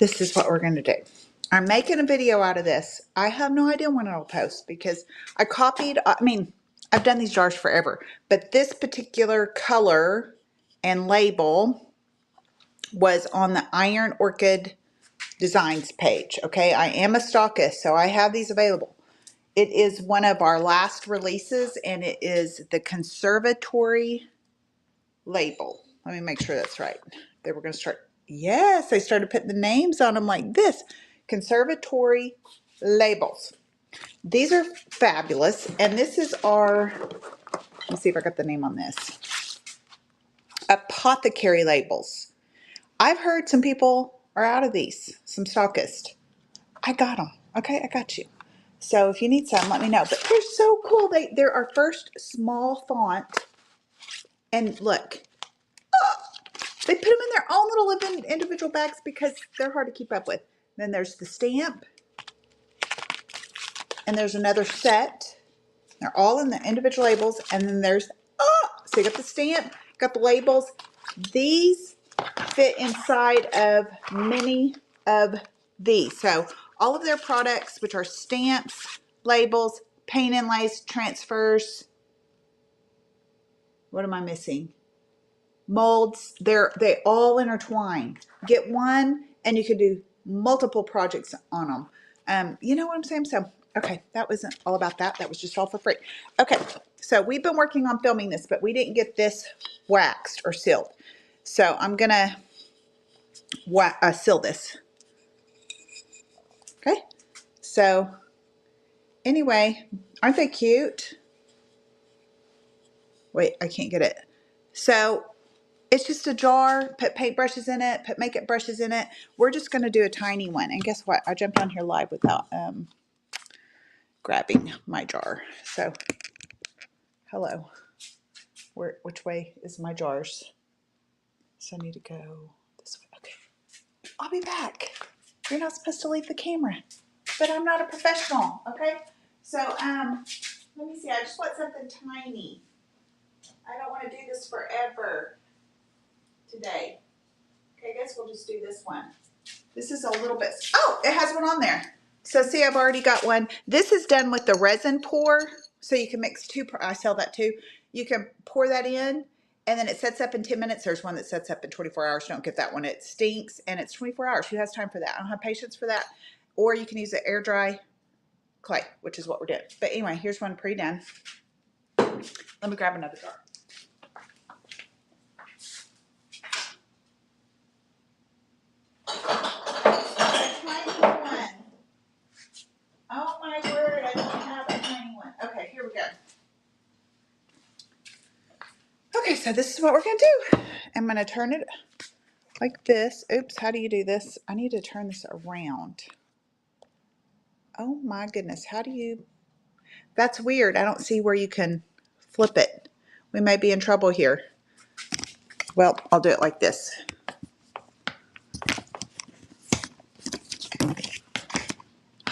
this is what we're going to do. I'm making a video out of this. I have no idea when it'll post because I've done these jars forever, but this particular color and label was on the Iron Orchid Designs page. Okay, I am a stockist, so I have these available. It is one of our last releases, and it is the Conservatory label. Let me make sure that's right. They were going to start. Yes, they started putting the names on them like this. Conservatory labels. These are fabulous. And this is our, let me see if I got the name on this. Apothecary labels. I've heard some people are out of these, some stockists. I got them. Okay, I got you. So if you need some, let me know. But they're so cool. They're our first small font. And look, they put them in their own little individual bags because they're hard to keep up with. Then there's the stamp. And there's another set. They're all in the individual labels. And then there's, so you got the stamp, got the labels. These fit inside of many of these. So all of their products, which are stamps, labels, paint inlays, transfers. What am I missing? Molds, they all intertwine. Get one and you can do multiple projects on them. You know what I'm saying? So, okay, that wasn't all about that. That was just all for free. Okay, so we've been working on filming this, but we didn't get this waxed or sealed. So I'm gonna seal this. Okay, so anyway, aren't they cute? Wait, I can't get it. So it's just a jar, put paintbrushes in it, put makeup brushes in it. We're just going to do a tiny one. And guess what? I jumped on here live without grabbing my jar. So, hello. Which way is my jars? So I need to go this way. Okay. I'll be back. You're not supposed to leave the camera. But I'm not a professional, okay? So, let me see. I just want something tiny. I don't want to do this forever today. Okay, I guess we'll just do this one. This is a little bit, oh, it has one on there. So see, I've already got one. This is done with the resin pour. So you can mix two, I sell that too. You can pour that in and then it sets up in 10 minutes. There's one that sets up in 24 hours. Don't get that one. It stinks and it's 24 hours. Who has time for that? I don't have patience for that. Or you can use the air dry clay, which is what we're doing. But anyway, here's one pre-done. Let me grab another jar. Oh my word, I don't have a tiny one. Okay, here we go. Okay, so this is what we're going to do. I'm going to turn it like this. Oops, how do you do this? I need to turn this around. Oh my goodness, how do you? That's weird. I don't see where you can flip it. We may be in trouble here. Well, I'll do it like this.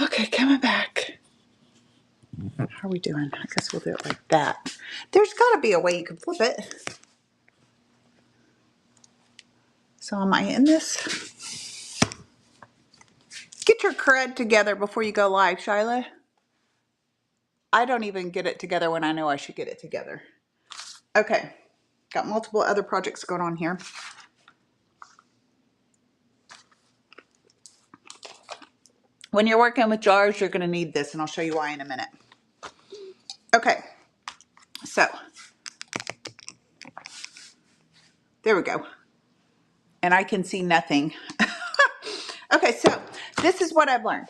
Okay, coming back. How are we doing? I guess we'll do it like that. There's got to be a way you can flip it. So am I in this? Get your crud together before you go live, Shyla. I don't even get it together when I know I should get it together. Okay, got multiple other projects going on here. When you're working with jars, you're going to need this, and I'll show you why in a minute. Okay, so there we go. And I can see nothing. Okay, so this is what I've learned.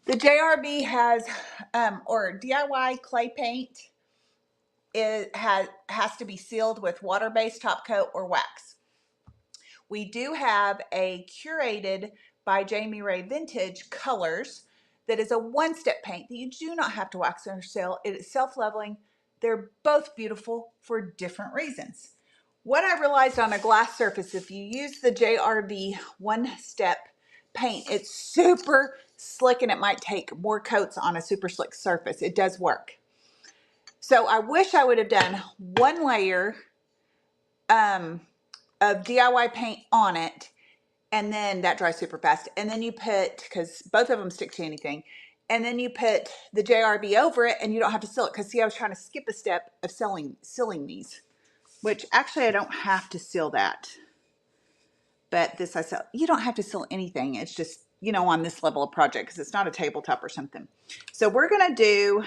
The JRB has, or DIY clay paint, it has to be sealed with water-based top coat or wax. We do have a curated by Jamie Ray Vintage colors that is a one-step paint that you do not have to wax or seal. It is self-leveling. They're both beautiful for different reasons. What I realized on a glass surface, if you use the JRB one-step paint, it's super slick and it might take more coats on a super slick surface. It does work. So I wish I would have done one layer of DIY paint on it and then that dries super fast. And then you put, because both of them stick to anything, and then you put the JRB over it, and you don't have to seal it. Because see, I was trying to skip a step of sealing these, which actually I don't have to seal that. But this I seal. You don't have to seal anything. It's just, you know, on this level of project, because it's not a tabletop or something. So we're gonna do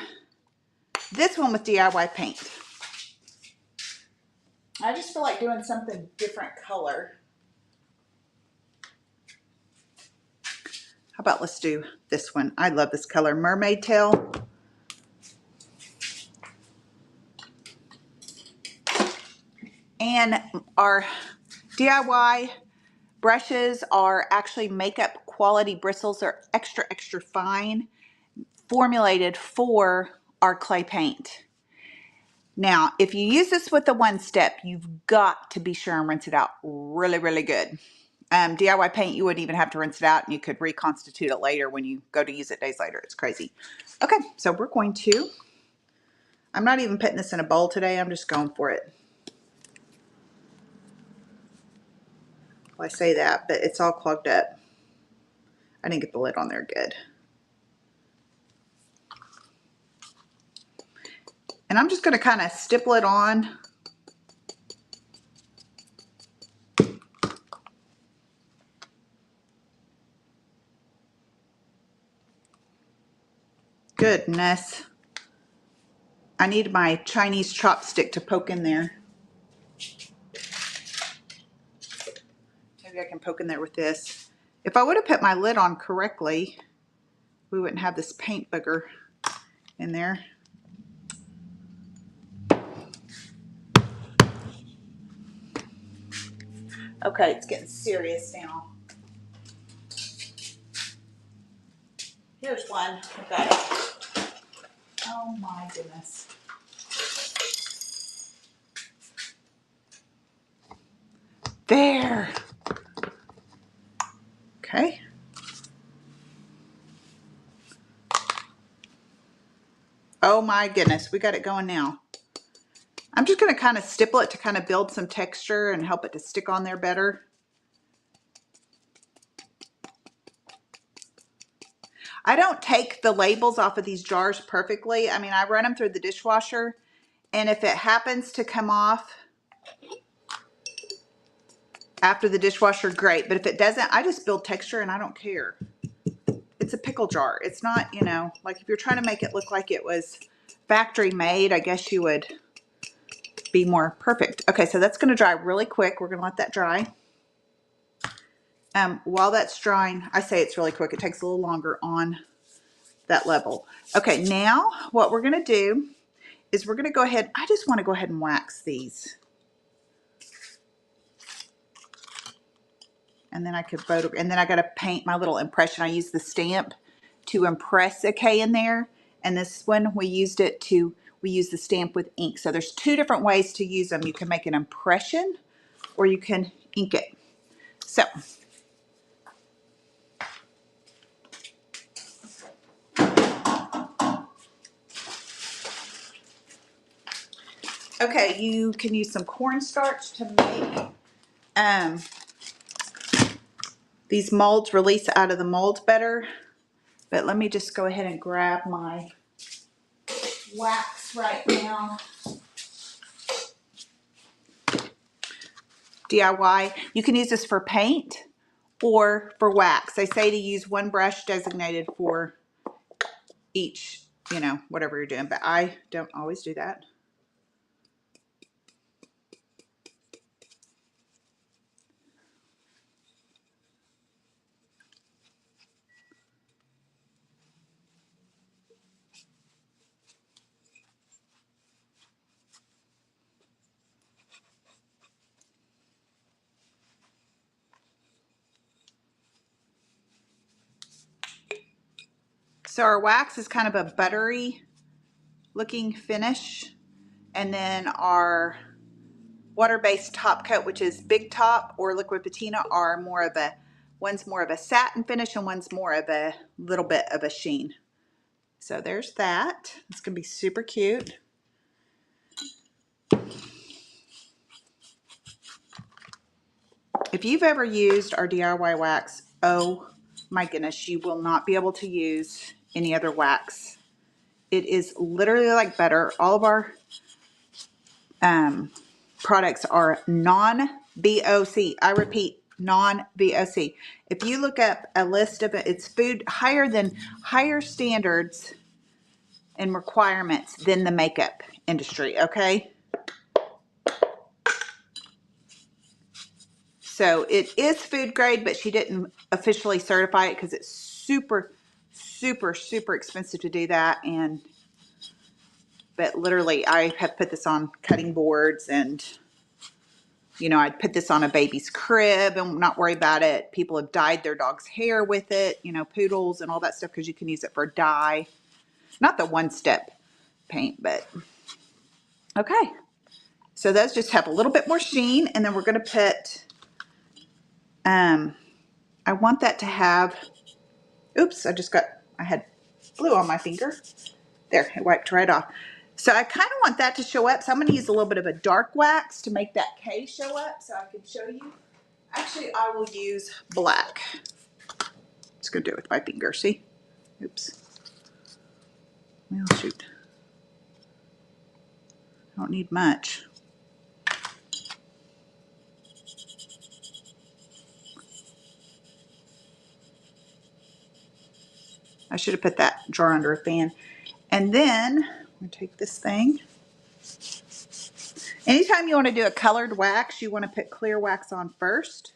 this one with DIY paint. I just feel like doing something different color. How about let's do this one? I love this color, Mermaid Tail. And our DIY brushes are actually makeup quality bristles. They're extra, extra fine, formulated for our clay paint. Now, if you use this with the one step, you've got to be sure and rinse it out really, really good. DIY paint, you wouldn't even have to rinse it out, and you could reconstitute it later when you go to use it days later. It's crazy. Okay, so we're going to, I'm not even putting this in a bowl today. I'm just going for it. Well, I say that, but it's all clogged up. I didn't get the lid on there good. And I'm just going to kind of stipple it on. Goodness. I need my Chinese chopstick to poke in there. Maybe I can poke in there with this. If I would have put my lid on correctly, we wouldn't have this paint booger in there. Okay, it's getting serious now. Here's one. I've got it. Oh my goodness. There. Okay. Oh my goodness, we got it going now. I'm just going to kind of stipple it to kind of build some texture and help it to stick on there better. I don't take the labels off of these jars perfectly. I mean, I run them through the dishwasher, and if it happens to come off after the dishwasher, great. But if it doesn't, I just build texture and I don't care. It's a pickle jar. It's not, you know, like if you're trying to make it look like it was factory made, I guess you would be more perfect. Okay, so that's going to dry really quick. We're going to let that dry. While that's drying, I say it's really quick. It takes a little longer on that level. Okay, now what we're going to do is we're going to go ahead. I just want to go ahead and wax these. And then I could photo, and then I got to paint my little impression. I use the stamp to impress a K in there. And this one we use the stamp with ink. So there's two different ways to use them. You can make an impression or you can ink it. So okay, you can use some cornstarch to make these molds release out of the mold better. But let me just go ahead and grab my wax right now. DIY. You can use this for paint or for wax. They say to use one brush designated for each, you know, whatever you're doing, but I don't always do that. So our wax is kind of a buttery looking finish. And then our water-based top coat, which is Big Top or Liquid Patina, are more of a, one's more of a satin finish and one's more of a little bit of a sheen. So there's that. It's gonna be super cute. If you've ever used our DIY wax, oh my goodness, you will not be able to use any other wax. It is literally like butter. All of our products are non-VOC. I repeat, non-VOC. If you look up a list of it, it's food higher standards and requirements than the makeup industry, okay? So it is food grade, but she didn't officially certify it because it's super, super, super expensive to do that. But literally I have put this on cutting boards, and you know, I'd put this on a baby's crib and not worry about it. People have dyed their dog's hair with it, you know, poodles and all that stuff, because you can use it for dye. Not the one-step paint, but okay. So those just have a little bit more sheen, and then we're going to put, I want that to have, oops, I had glue on my finger. There, it wiped right off. So I kind of want that to show up. So I'm going to use a little bit of a dark wax to make that K show up so I can show you. Actually, I will use black. Just going to do it with my finger, see? Oops. Well, shoot. I don't need much. I should have put that jar under a fan. And then I'm going to take this thing. Anytime you want to do a colored wax, you want to put clear wax on first,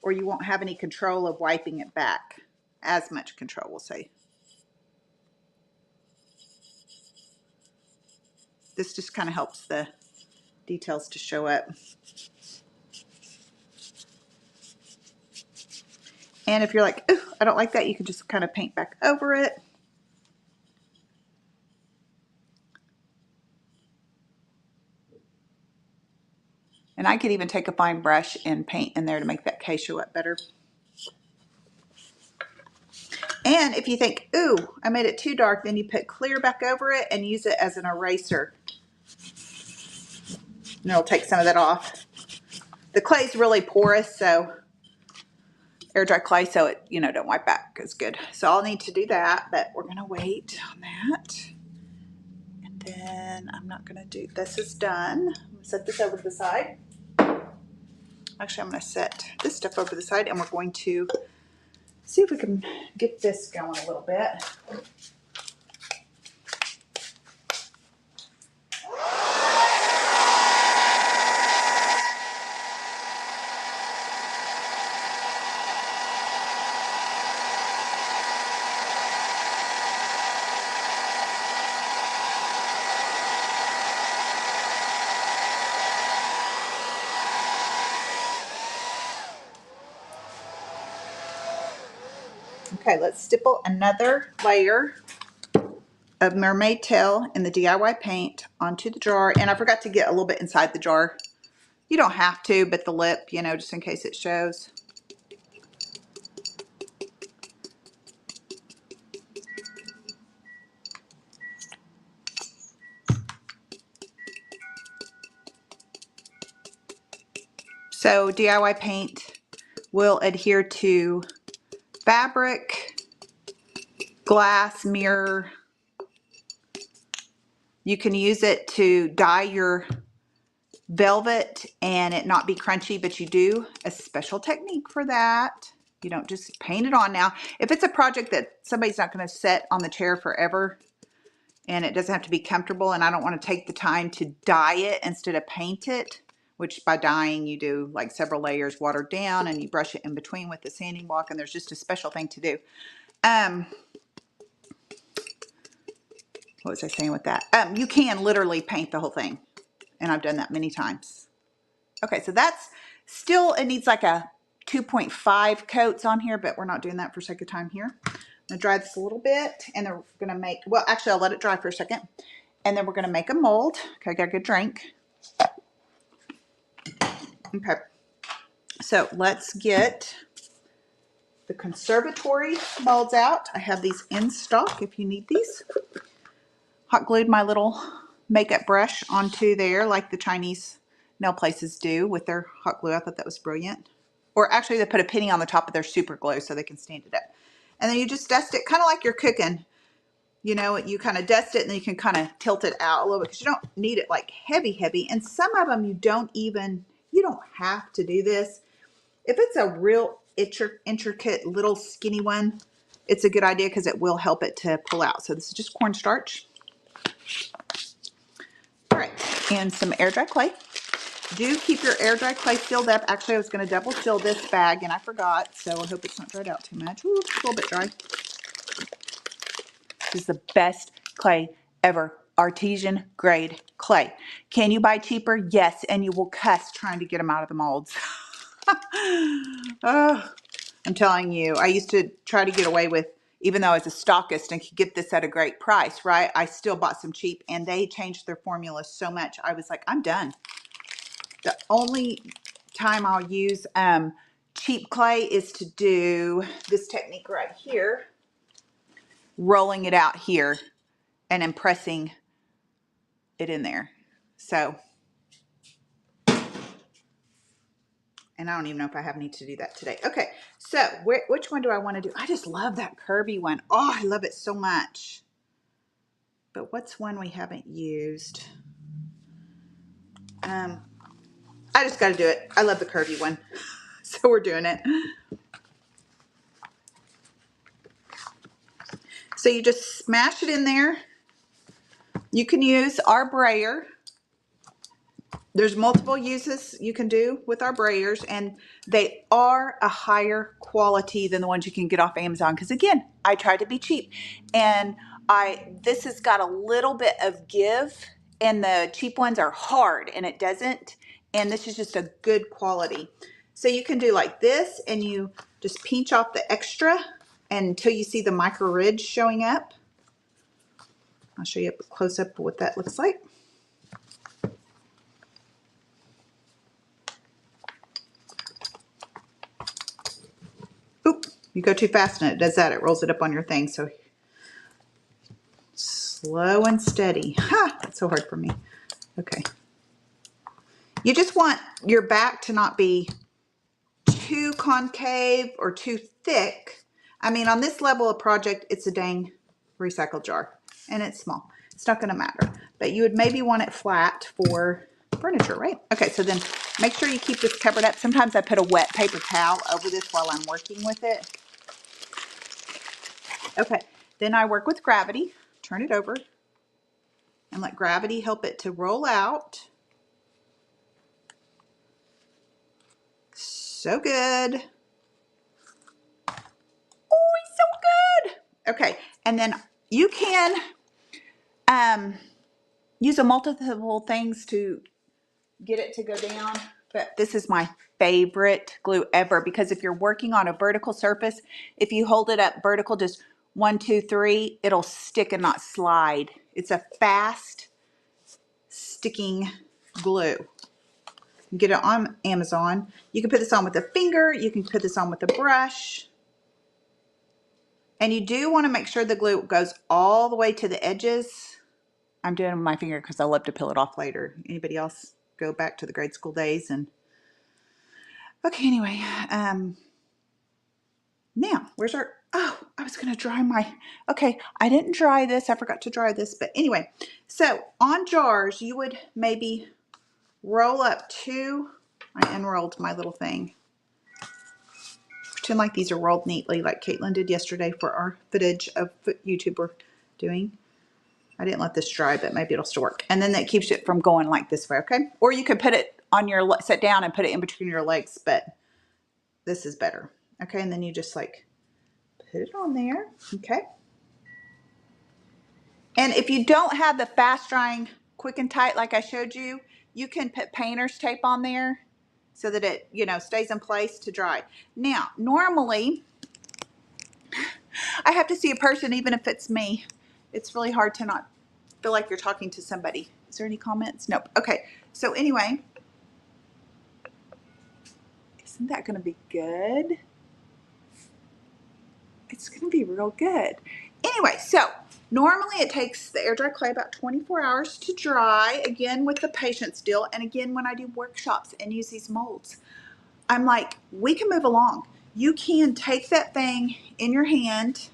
or you won't have any control of wiping it back. As much control, we'll say. This just kind of helps the details to show up. And if you're like, ooh, I don't like that, you can just kind of paint back over it. And I could even take a fine brush and paint in there to make that K show up better. And if you think, ooh, I made it too dark, then you put clear back over it and use it as an eraser. And it'll take some of that off. The clay's really porous, so air dry clay, so it, you know, don't wipe back as good. So I'll need to do that, but we're gonna wait on that. And then I'm not gonna do, this is done. I'm gonna set this over to the side. Actually, I'm gonna set this stuff over to the side, and we're going to see if we can get this going a little bit. Okay, let's stipple another layer of mermaid tail in the DIY paint onto the jar. And I forgot to get a little bit inside the jar. You don't have to, but the lip, you know, just in case it shows. So DIY paint will adhere to fabric, glass, mirror. You can use it to dye your velvet and it not be crunchy, but you do a special technique for that. You don't just paint it on. Now, if it's a project that somebody's not going to sit on the chair forever and it doesn't have to be comfortable, and I don't want to take the time to dye it instead of paint it, which by dyeing you do like several layers watered down and you brush it in between with the sanding block, and there's just a special thing to do. What was I saying with that? You can literally paint the whole thing, and I've done that many times. Okay, so that's still, it needs like a 2.5 coats on here, but we're not doing that for sake of time here. I'm gonna dry this a little bit, and then we're gonna make, well, actually I'll let it dry for a second, and then we're gonna make a mold. Okay, I got a good drink. Okay, so let's get the conservatory molds out. I have these in stock if you need these. Hot glued my little makeup brush onto there like the Chinese nail places do with their hot glue. I thought that was brilliant. or actually they put a penny on the top of their super glue so they can stand it up. And then you just dust it, kind of like you're cooking. You know, you kind of dust it and then you can kind of tilt it out a little bit because you don't need it like heavy, heavy. And some of them you don't have to do this. If it's a real intricate little skinny one, it's a good idea because it will help it to pull out. So this is just cornstarch. All right, and some air dry clay. Do keep your air dry clay filled up. Actually, I was going to double fill this bag and I forgot, so I hope it's not dried out too much. Ooh, it's a little bit dry. This is the best clay ever. Artesian grade clay. Can you buy cheaper? Yes, and you will cuss trying to get them out of the molds. Oh, I'm telling you, I used to try to get away with, even though I was a stockist and could get this at a great price, right? I still bought some cheap and they changed their formula so much. I was like, I'm done. The only time I'll use cheap clay is to do this technique right here, rolling it out here and then pressing it in there. So, and I don't even know if I need to do that today. Okay, so which one do I want to do? I just love that Kirby one. Oh, I love it so much. But what's one we haven't used? I just got to do it. I love the Kirby one. So we're doing it. So you just smash it in there. You can use our brayer. There's multiple uses you can do with our brayers, and they are a higher quality than the ones you can get off Amazon. Because again, I tried to be cheap, and this has got a little bit of give, and the cheap ones are hard, and it doesn't. And this is just a good quality. So you can do like this, and you just pinch off the extra until you see the micro ridge showing up. I'll show you up close up what that looks like. Oop, you go too fast and it does that. It rolls it up on your thing. So slow and steady. Ha, that's so hard for me. Okay. You just want your back to not be too concave or too thick. I mean, on this level of project, it's a dang recycle jar and it's small. It's not going to matter, but you would maybe want it flat for furniture, right? Okay, so then make sure you keep this covered up. Sometimes I put a wet paper towel over this while I'm working with it. Okay, then I work with gravity. Turn it over and let gravity help it to roll out. So good. Oh, it's so good. Okay, and then you can use a multiple things to get it to go down, but this is my favorite glue ever because if you're working on a vertical surface, if you hold it up vertical, just 1, 2, 3, it'll stick and not slide. It's a fast sticking glue. You get it on Amazon. You can put this on with a finger. You can put this on with a brush. And you do want to make sure the glue goes all the way to the edges. I'm doing it with my finger because I love to peel it off later. Anybody else go back to the grade school days? And okay, anyway, now where's our, oh, I was going to dry my, okay, I didn't dry this. I forgot to dry this. But anyway, so on jars, you would maybe roll up two. I unrolled my little thing. Pretend like these are rolled neatly like Caitlin did yesterday for our footage of YouTube we're doing. I didn't let this dry, but maybe it'll still work. And then that keeps it from going like this way, okay? Or you could put it on your, sit down and put it in between your legs, but this is better. Okay, and then you just like put it on there, okay? And if you don't have the fast drying quick and tight like I showed you, you can put painter's tape on there so that it, you know, stays in place to dry. Now, normally, I have to see a person even if it's me. It's really hard to not feel like you're talking to somebody. Is there any comments? Nope. Okay. So anyway, isn't that going to be good? It's going to be real good. Anyway, so normally it takes the air dry clay about 24 hours to dry, again with the patience deal, and again when I do workshops and use these molds. I'm like, we can move along. You can take that thing in your hand.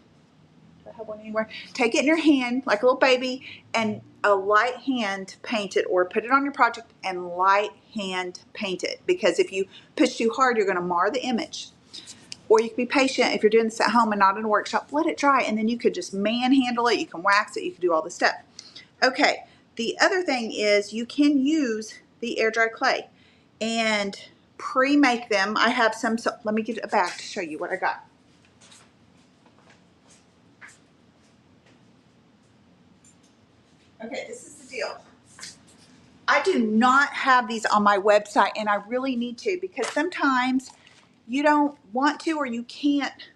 Do I have one anywhere? Take it in your hand like a little baby and a light hand paint it, or put it on your project and light hand paint it, because if you push too hard, you're going to mar the image. Or you can be patient if you're doing this at home and not in a workshop. Let it dry, and then you could just manhandle it. You can wax it. You can do all this stuff. Okay, the other thing is you can use the air dry clay and pre-make them. I have some, so let me get it back to show you what I got. Okay, this is the deal. I do not have these on my website, and I really need to, because sometimes you don't want to, or you can't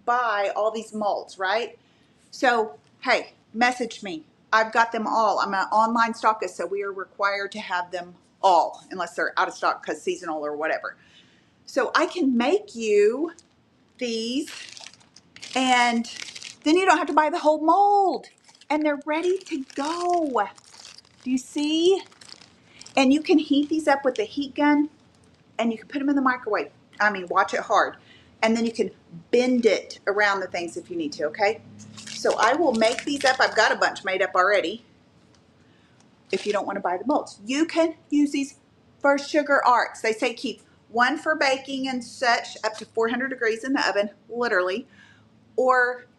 buy all these molds, right? So, hey, message me. I've got them all. I'm an online stockist, so we are required to have them all, unless they're out of stock because seasonal or whatever. So I can make you these, and then you don't have to buy the whole mold, and they're ready to go. Do you see? And you can heat these up with the heat gun, and you can put them in the microwave. I mean, watch it hard. And then you can bend it around the things if you need to, okay? So I will make these up. I've got a bunch made up already. If you don't want to buy the molds, you can use these for sugar arts. They say keep one for baking and such up to 400 degrees in the oven, literally,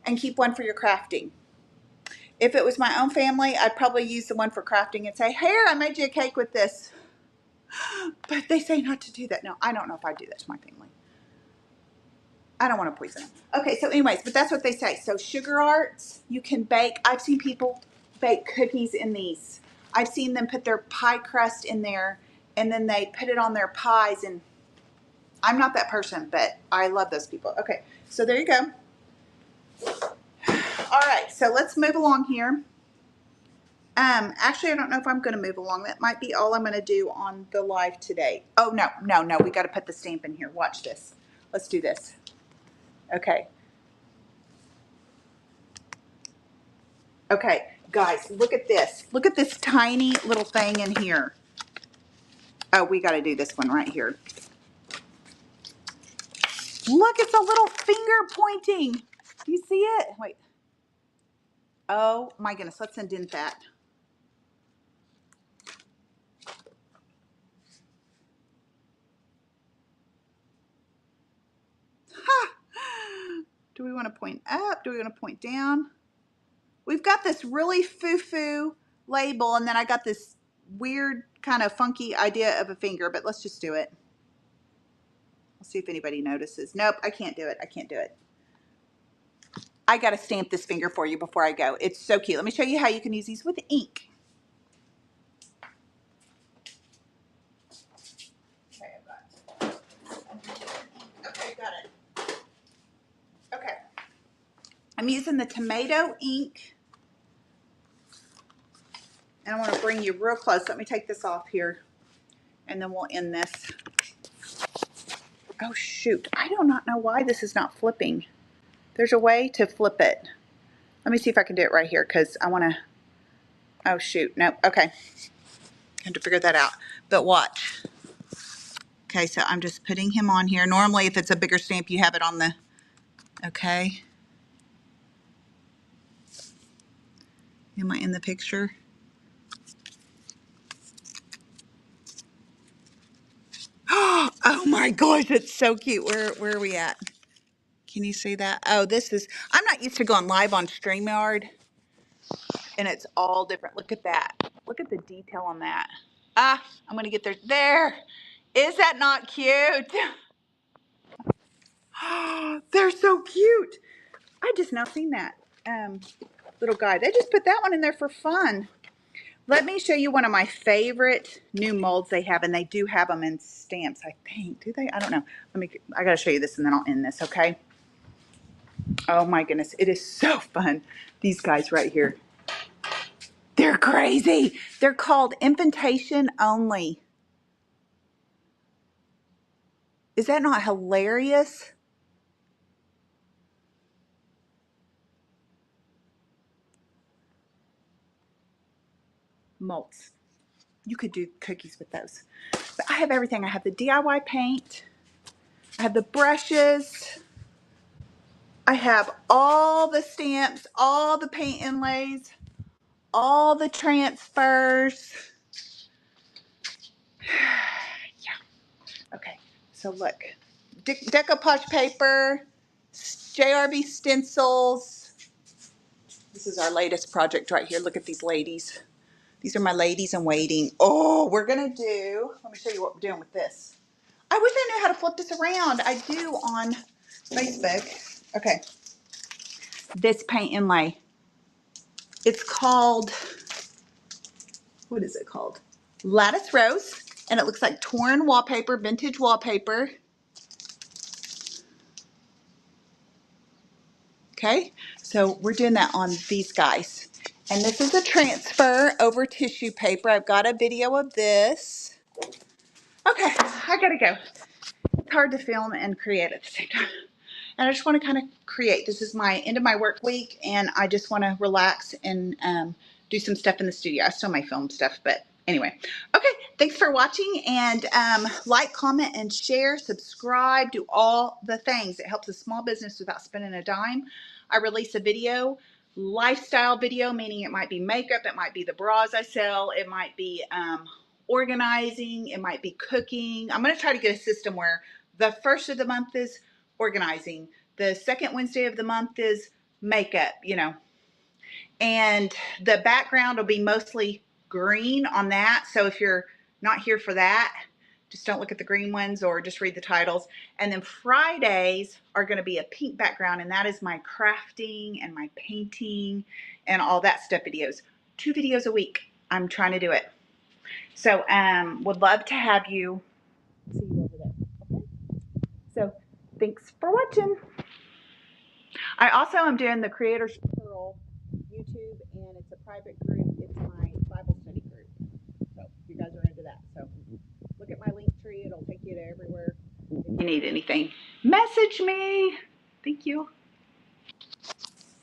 and keep one for your crafting. If it was my own family, I'd probably use the one for crafting and say, here, I made you a cake with this. But they say not to do that. No, I don't know if I do that to my family. I don't want to poison them. Okay, so anyways, but that's what they say. So sugar arts, you can bake. I've seen people bake cookies in these. I've seen them put their pie crust in there, and then they put it on their pies. And I'm not that person, but I love those people. Okay, so there you go. All right, so let's move along here. Actually, I don't know if I'm going to move along. That might be all I'm going to do on the live today. Oh, no. We got to put the stamp in here. Watch this. Let's do this. Okay. Okay, guys, look at this. Look at this tiny little thing in here. Oh, we got to do this one right here. Look, it's a little finger pointing. Do you see it? Wait. Oh my goodness, let's indent that. Ha! Do we want to point up? Do we want to point down? We've got this really foo-foo label, and then I got this weird kind of funky idea of a finger, but let's just do it. We'll see if anybody notices. Nope, I can't do it. I can't do it. I got to stamp this finger for you before I go. It's so cute. Let me show you how you can use these with ink. Okay, got it. Okay. I'm using the tomato ink, and I want to bring you real close. Let me take this off here, and then we'll end this. Oh, shoot. I do not know why this is not flipping. There's a way to flip it. Let me see if I can do it right here, because I want to... Oh, shoot. Nope. Okay. I have to figure that out. But watch. Okay, so I'm just putting him on here. Normally, if it's a bigger stamp, you have it on the... Okay. Am I in the picture? Oh my gosh, it's so cute. Where are we at? Can you see that? Oh, this is... I'm not used to going live on StreamYard, and it's all different. Look at that. Look at the detail on that. Ah, I'm going to get there. There. Is that not cute? They're so cute. I just now seen that little guy. They just put that one in there for fun. Let me show you one of my favorite new molds they have, and they do have them in stamps, I think. Do they? I don't know. I got to show you this, and then I'll end this, okay? Oh my goodness. It is so fun. These guys right here. They're crazy. They're called Invitation Only. Is that not hilarious? Molds. You could do cookies with those. But I have everything. I have the DIY paint. I have the brushes. I have all the stamps, all the paint inlays, all the transfers. Yeah. Okay. So look, decoupage paper, JRB stencils. This is our latest project right here. Look at these ladies. These are my ladies in waiting. Oh, we're going to do, let me show you what we're doing with this. I wish I knew how to flip this around. I do on Facebook. Okay. This paint inlay. It's called, what is it called? Lattice Rose. And it looks like torn wallpaper, vintage wallpaper. Okay. So we're doing that on these guys. And this is a transfer over tissue paper. I've got a video of this. Okay. I got to go. It's hard to film and create at the same time. And I just want to kind of create. This is my end of my work week, and I just want to relax and do some stuff in the studio. I still may film stuff, but anyway. Okay, thanks for watching, and like, comment, and share, subscribe, do all the things. It helps a small business without spending a dime. I release a video, lifestyle video, meaning it might be makeup, it might be the bras I sell, it might be organizing, it might be cooking. I'm going to try to get a system where the first of the month is organizing. The second Wednesday of the month is makeup, you know, and the background will be mostly green on that. So if you're not here for that, just don't look at the green ones or just read the titles. And then Fridays are going to be a pink background, and that is my crafting and my painting and all that stuff videos. 2 videos a week. I'm trying to do it. So would love to have you see you over there. Okay. So thanks for watching. I also am doing the Creators Pearl YouTube, and it's a private group. It's my Bible study group. So if you guys are into that. So look at my link tree. It'll take you to everywhere. If you need anything, message me. Thank you.